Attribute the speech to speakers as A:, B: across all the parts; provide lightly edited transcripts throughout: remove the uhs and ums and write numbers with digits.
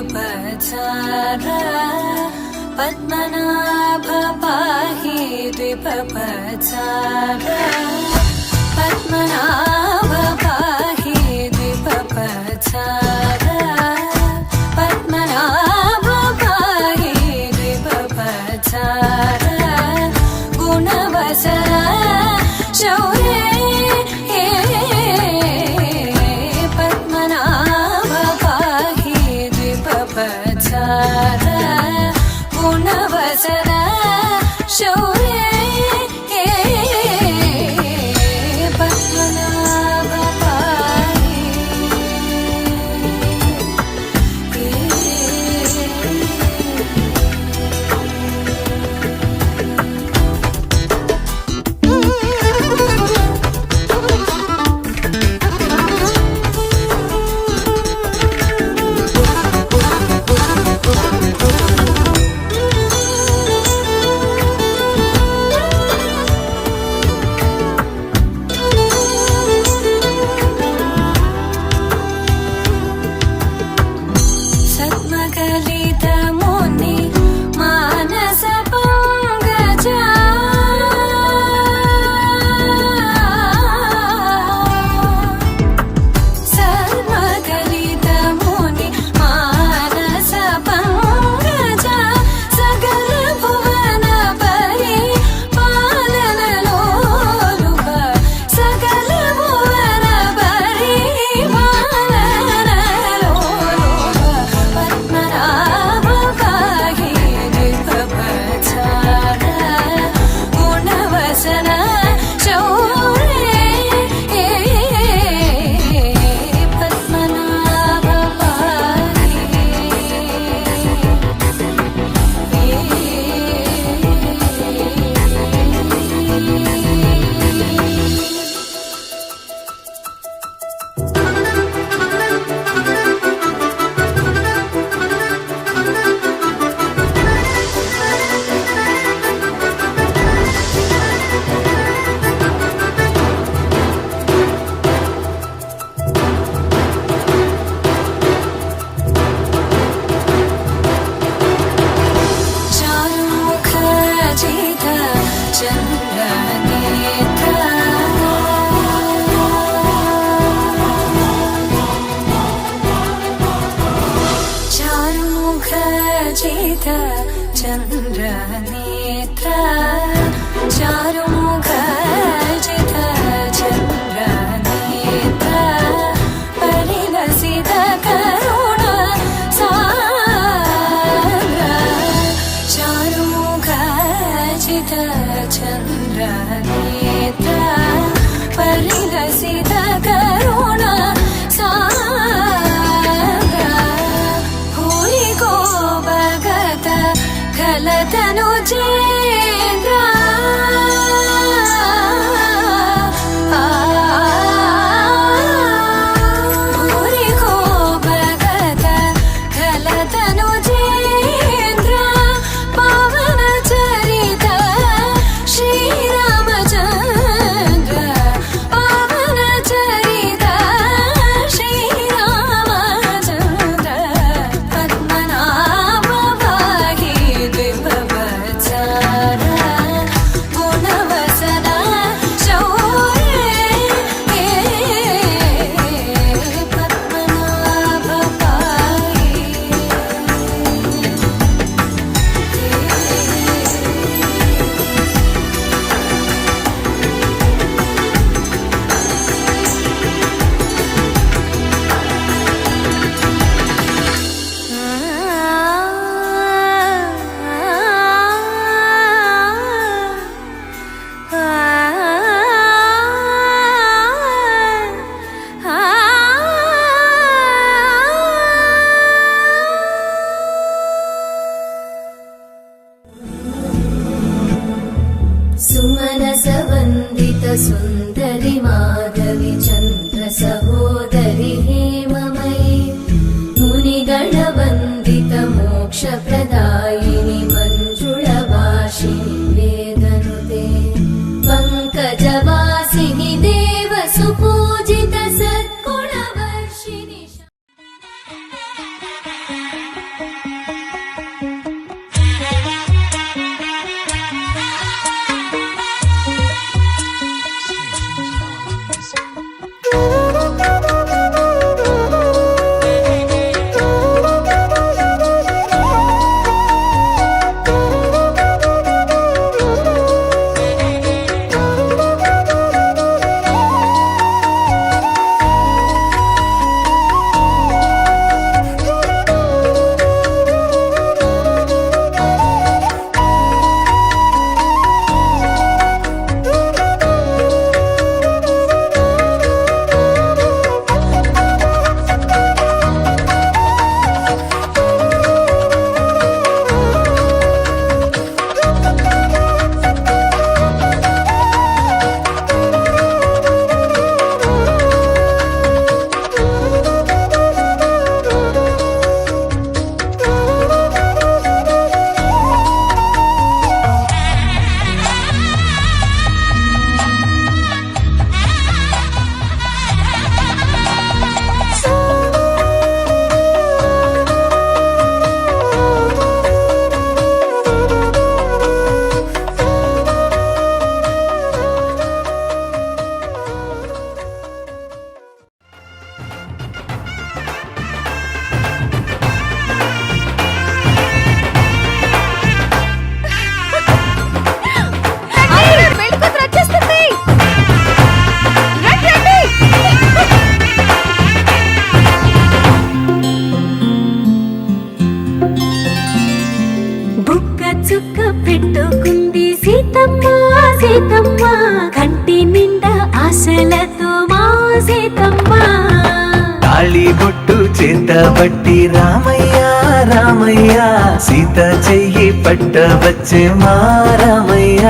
A: द्विपपचार पद्मनाभ पाहि द्विपपचार पद्मनाभ पाहि द्विपपचार पद्मनाभ पाहि द्विपपचार गुणवसर शौर्ये गुणवसर शौर्ये पद्मनाभ पाहि चन्द्रनेत्र चारुमुख जित चन्द्रनेत्र परिलसित करुण सान्द्र चारुमुख जित चन्द्रनेत्र परिलसित करुण खलतनुजेन्द्र भूरि को भगत खलतनुजेन्द्र पावन चरित श्रीरामचन्द्र पावन चरित श्रीरामचन्द्र पद्मनाभ पाहि द्विपपचार गुणवसर शौर्ये पद्मनाभ पाहि सुमनसवन्दित सुन्दरि माधवी चन्द्र सहोदरि हेममयी मुनिगणवन्दित मोक्षप्रदायिनि मञ्जुळभाषिणि वेदनुते पङ्कजवासिनि देवसुपूजित सद्गुणवर्षिणि పెట్టుకుంది సీతమ్మ సీతమ్మ కంటి నిండా ఆశలతో మా సీతమ్మ
B: తాళి బొట్టు చేతబట్టి రామయ్య రామయ్య సీత చెయ్యి పట్టవచ్చే మా రామయ్య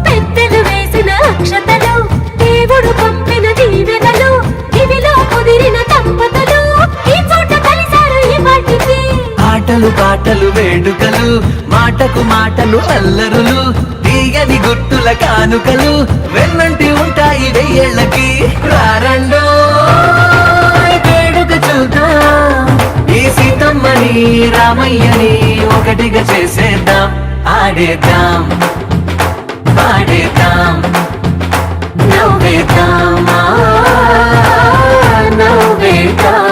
A: పెద్దలు వేసిన అక్షతలు దేవుడు పంపిన దీవెనలు దివిలో కుదిరిన దంపతులు ఈ చోట కలిశారు ఈ వాటికి
B: ఆటలు పాటలు వేడుకలు మాటకు మాటలు అల్లరులు తీయని గుర్తుల కానుకలు వెన్నంటి ఉంటాయి వెయ్యేళ్ళకి రారండో వేడుక చూద్దాం ఈ సీతమ్మని రామయ్యని ఒకటిగా చేసేద్దాం ఆడేద్దాం పాడేద్దాం నవ్వేద్దాం నవ్వేద్దాం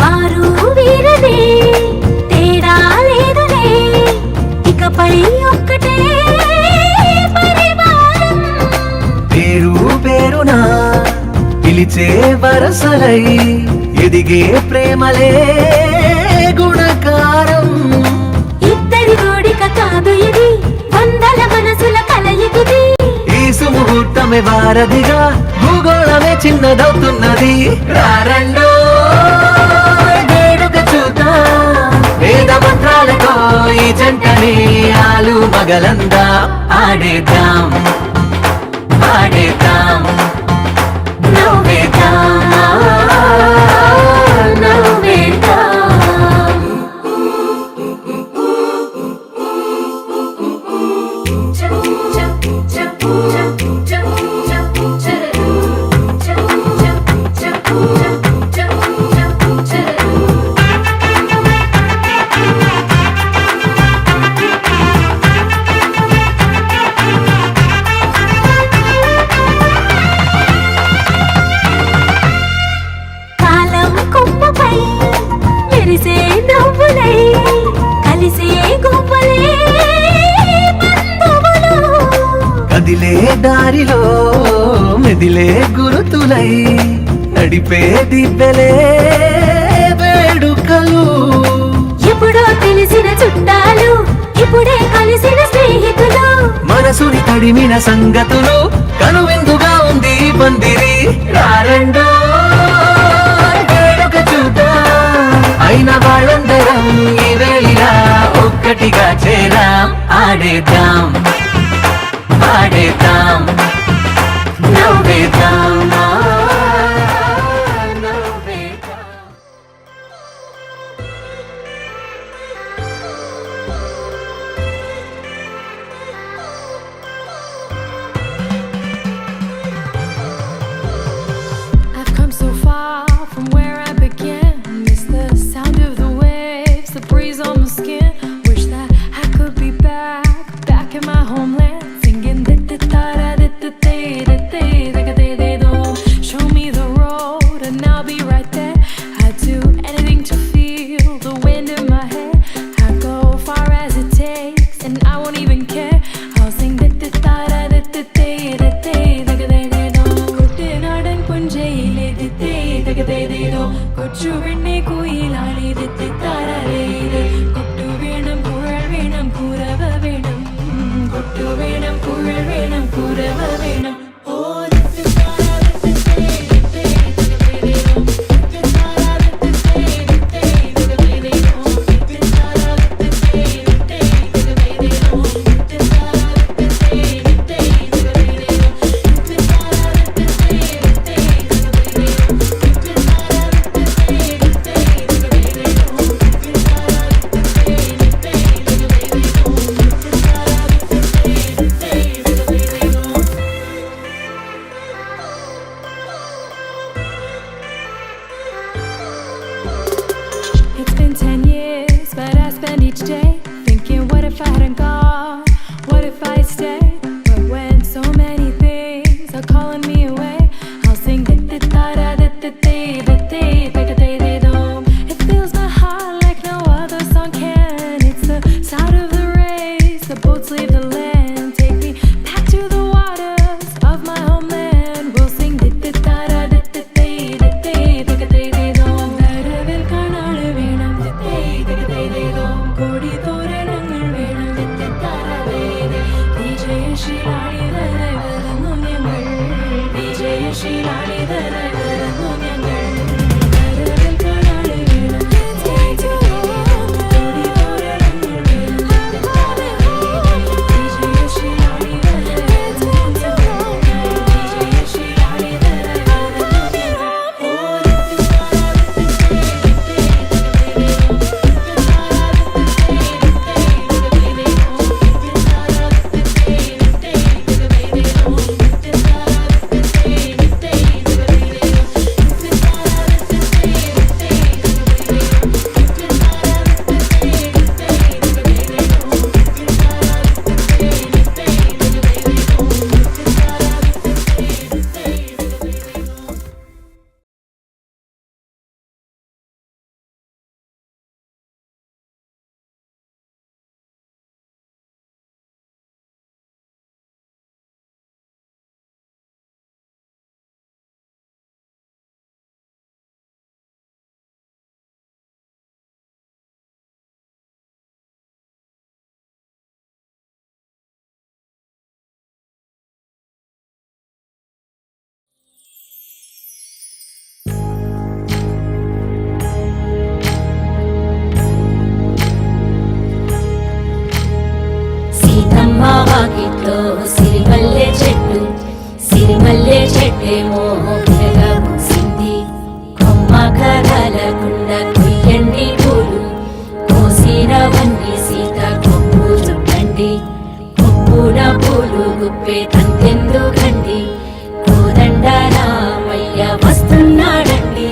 A: వారు వీరనే తేడా లేదులే ఇకపై ఒక్కటే పరివారం
B: పేరు పేరునా పిలిచే వరసలై ఎదిగే ప్రేమలే గుణకారం
A: ఇద్దరి కోడిక కాదు ఇది వందల మనసుల కలయికిది
B: ఈ సుముహూర్తమే వారధిగా భూగోళమే చిన్నదవుతున్నది రారండో వేడుక చూద్దాం వేద మంత్రాలతో ఈ జంటని ఆలు మగలందా ఆడేద్దాం పాడేద్దాం నవ్వేద్దాం నవ్వేద్దాం
A: కాలం కొమ్మపై మెరిసే నవ్వులై కలిసే గువ్వలే బంధువులు
B: కదిలే దారిలో మెదిలే గురుతులై నడిపే దివ్వెలే వేడుకలు
A: ఎప్పుడో తెలిసిన చుట్టాలు ఇప్పుడే కలిసిన స్నేహితులు
B: మనసుని తడిమిన సంగతులు కనువిందుగా ఉంది ఈ పందిరి రారండో వేడుక చూద్దాం అయిన వాళ్ళందరం ఈ వేళ ఒక్కటిగా చేరాం ఆడేద్దాం పాడేద్దాం నవ్వేద్దాం నవ్వేద్దాం
C: I've come so far from where I began. Miss the sound of the waves, the breeze on my skin. Wish that I could be back in my homeland, singing da da da da da da da da da da da da. Show me the road and I'll be right there. I'd do anything to feel the wind in my hair. I'd go far as it takes and I won't even care. I'll sing da da da da da da da da da da da da. കുട്ടനാടൻ പുഞ്ചയിലെ ദിത്തേ തകതേതേതോ കൊച്ചു പെണ്ണെ കുയിലാളി ദിത്തി താരേത് കൊട്ടു വേണം കുഴൽ വേണം കുരവ വേണം കൊട്ടു വേണം കുഴൽ വേണം കുരവ വേണം ഓ ദിത്തി താര ദിത്തേ ദിത്തേ തകതേതേതോ ദിത്തി താര ദിത്തേ ദിത്തേ തകതേതേതോ ദിത്തി താര ദിത്തേ ദിത്തേ തകതേതേതോ ദിത്തി താര ദിത്തേ ദിത്തേ തകതേതേതോ ദിത്തി താര ദിത്തേ ദിത്തേ It's been 10 years, but I spent if I hadn't gone? What if I stayed? But when so many things are calling me away, I'll sing it fills my heart like no other song can. It's the sound of the rays, the boats leave the land. Take me back to the waters of my homeland. We'll sing
A: Vakitlo Sirimalle చెట్టేమో విరగా పూసింది. కొమ్మ కదలకుండా కొయ్యండి పూలు, కోసినవన్నీ సీత కొప్పు చుట్టండి. కొప్పున పూలు గుప్పే తంతెందుకండి, కోదండ రామయ్య వస్తున్నాడండి.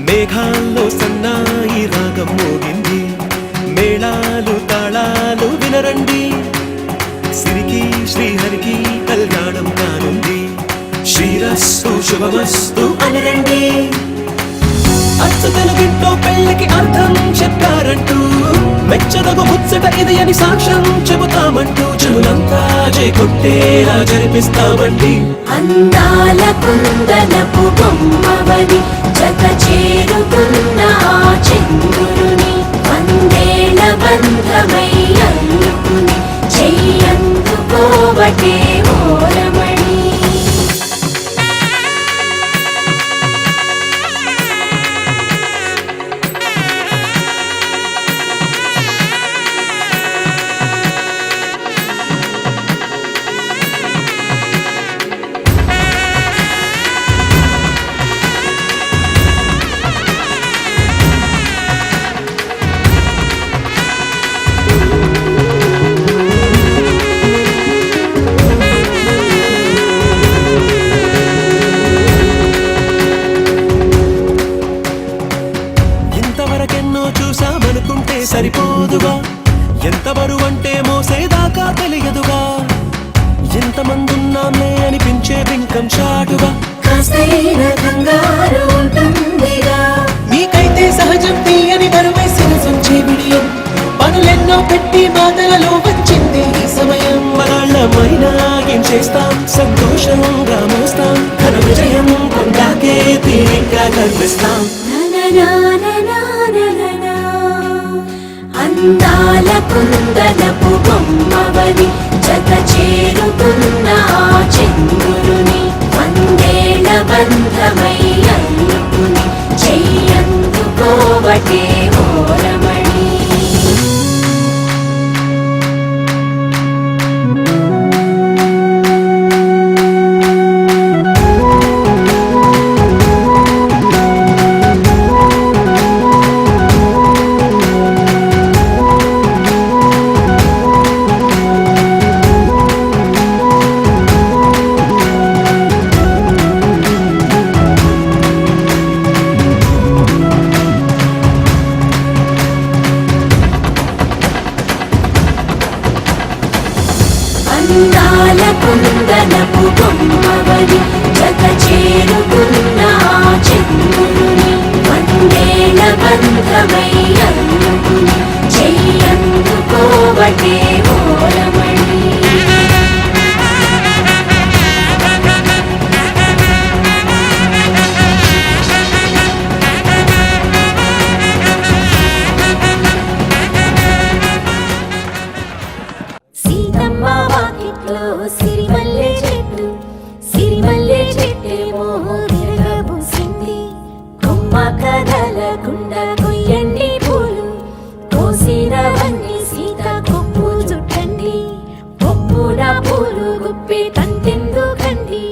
B: మేఘాల్లో సన్నాయి రాగం మోగింది, మేళాలు తాళాలు వినరండి. సిరికి శ్రీహరికి కళ్యాణం కానుంది, శ్రీరస్తు శుభమస్తు అనరండి. అచ్చు తెలుగింట్లో పెళ్లికి అర్థం చెప్పారంటూ, మెచ్చదగు ముచ్చట ఇది అని సాక్ష్యం చెబుతామంటూ, జనులంతా చేకొట్టేలా జరిపిస్తామండి.
A: అందాల కుందనపు బొమ్మవని జత చేరుకున్న చంద్రుని, వందేళ్ల బంధమై అల్లుకుని చెయ్యందుకోవటే ఓరమణి.
B: సరిపోదుగా, ఎంత బరువంటే మోసేదాకా తెలియదుగా, ఎంతమందున్నామే అనిపించే బింకం చాటుగా,
A: కాస్తైన కంగారు ఉంటుందిగా.
B: నీకైతే సహజం తీయని బరువేసిన సంచే విడియం, పనులెన్నో పెట్టి బాధలలో వచ్చింది ఈ సమయం. మనాళ్ళమైనా ఏం చేస్తాం, సంతోషంగా మోస్తాం, ఘన విజయం పొందాకే తీరిగ్గా కనిపిస్తాం.
A: అందాల కుందనపు బొమ్మవని జత చేరుకున్న చంద్రుని, వందేళ్ల బంధమై అల్లుకుని చెయ్యందుకోవటే ఓరమణి. బొమ్మవని జత చేరుతున్న ఆ చంద్రుని వందేళ్ల బంధమై అందుకుని చెయ్యందుకోవటే ఓరమణి సీతమ్మ వాకిట్లో సిరిమల్లె చెట్టు సిరిమల్లె చెట్టేమో తిరగబూసింది కొమ్మ కదలకుండా కొయ్యండి పూలు కోసినవన్నీ సీత కొప్పు చుట్టండి కొప్పున పూలు గుప్పి తంతెందుకండి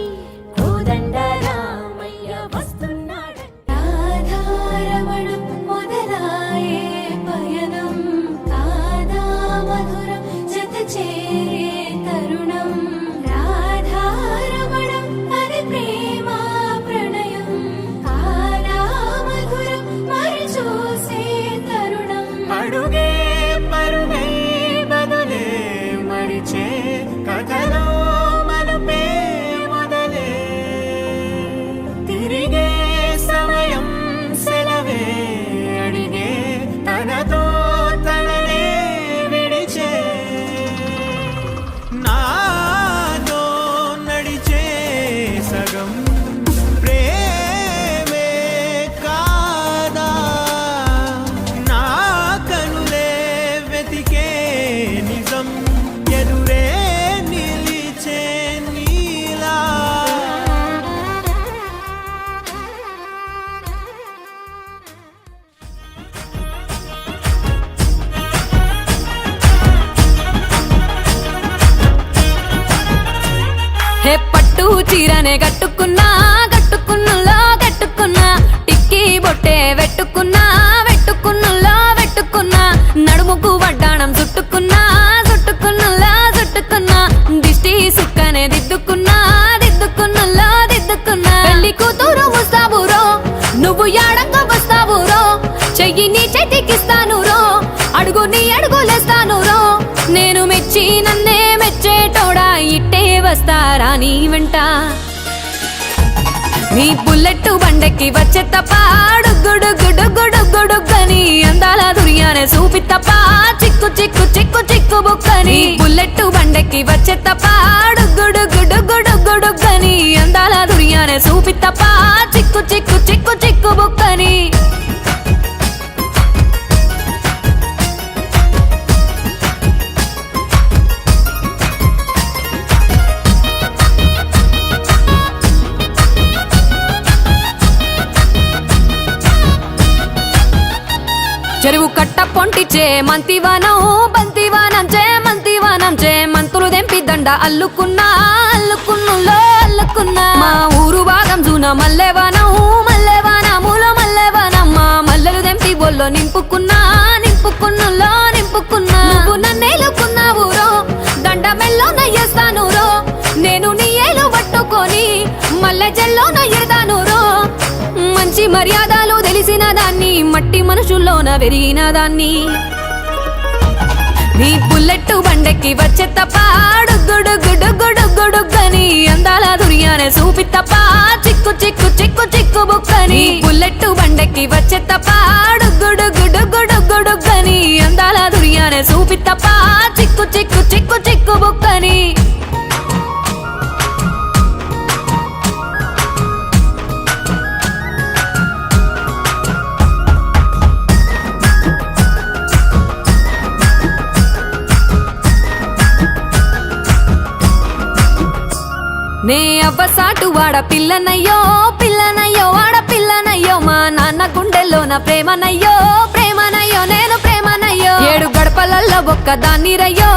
A: కోదండ రామయ్య వస్తున్నాడంట రాధారమణం మొదలాయే పయనం కాదా మధురం జత చేరే తరుణం రాధారమణం అది ప్రేమ ప్రణయం కాదా మధురం మరి చూసే తరుణం
B: అడుగే పరుగే బదులే మరిచే కథలో మలుపే మొదలే తిరిగే సమయం సెలవే అడిగే తనతో తననే విడిచే నాతో నడిచే సగం ప్రేమే కాదా నా కనులే వెతికే నిజం ఎదురే నిలిచే నీలా
C: హే పట్టు చీరనే కట్టుకున్నా కట్టుకున్నులో కట్టుకున్నా టిక్కీ బొట్టే వెట్టుకున్నా వెట్టుకున్నులో వెట్టుకున్నా నడుముకు వడ్డాణం చుట్టుకున్నా చుట్టుకున్నులో చుట్టుకున్నా దిష్టి సుక్కనే దిద్దుకున్నా దిద్దుకున్నులో దిద్దుకున్నా పెళ్లి కూతురు ముస్తాబురో నువ్వు యాడంగా వస్తావురో చెయ్యి నీ చేతికిస్తాను రో అడుగు నీ అడుగులేస్తాను రో నేను మెచ్చి నన్నే మెచ్చేటోడా ఇట్టే వస్తారా నీ వెంట నీ బుల్లెట్ బండెక్కి వచ్చే తప్ప గుడుగుడుగుడుగుడుగుడుగని అందాల దుర్యానే చూపి తప్ప చిక్కు చిక్కు చిక్కు చిక్కు బుక్కని బుల్లెట్ బండెక్కి వచ్చే తప్ప గుడుగుడుగుడుగుడుగని అందాల దుర్యానే చూపి తప్ప చిక్కు చిక్కు చిక్కు చిక్కు బుక్కని చెరువు కట్ట పొంటిచే మంతివానం బంతివానం చే మంతివానం చే మంతులు దెంపి దండ అల్లుకున్నా అల్లుకున్నులో అల్లుకున్నా మా ఊరు భాగం జూన మల్లెవానం మల్లెవానములో మల్లెవానం మా మల్లెలు దెంపి బొల్లో నింపుకున్నా నింపుకున్నులో నింపుకున్నా నువ్వు నన్నేలుకున్నావు రో దండ మెల్లో నయ్యేస్తాను రో నేను నీ ఏలు పట్టుకొని మల్లె జల్లో నయ్యేదాను రో మంచి మర్యాదలు తెలిసిన దాన్ని మట్టి మనుషుల్లోన పెరిగిన దాన్ని నీ బుల్లెట్ బండెక్కి వచ్చే తప్ప గుడుగుడుగుడుగుడుగని అందాల దుర్యానే చూపి తప్ప చిక్కు చిక్కు చిక్కు చిక్కు బుక్కని బుల్లెట్ బండెక్కి వచ్చే తప్ప గుడుగుడుగుడుగుడుగని అందాల దుర్యానే చూపి తప్ప చిక్కు చిక్కు చిక్కు చిక్కు బుక్కని నే అవ్వసాటు వాడ పిల్లనయ్యో పిల్లనయ్యో వాడ పిల్లనయ్యో మా నాన్న గుండెల్లోన ప్రేమనయ్యో ప్రేమనయ్యో నేను ప్రేమనయ్యో 7 గడపలల్లో ఒక్క దాన్ని రయ్యో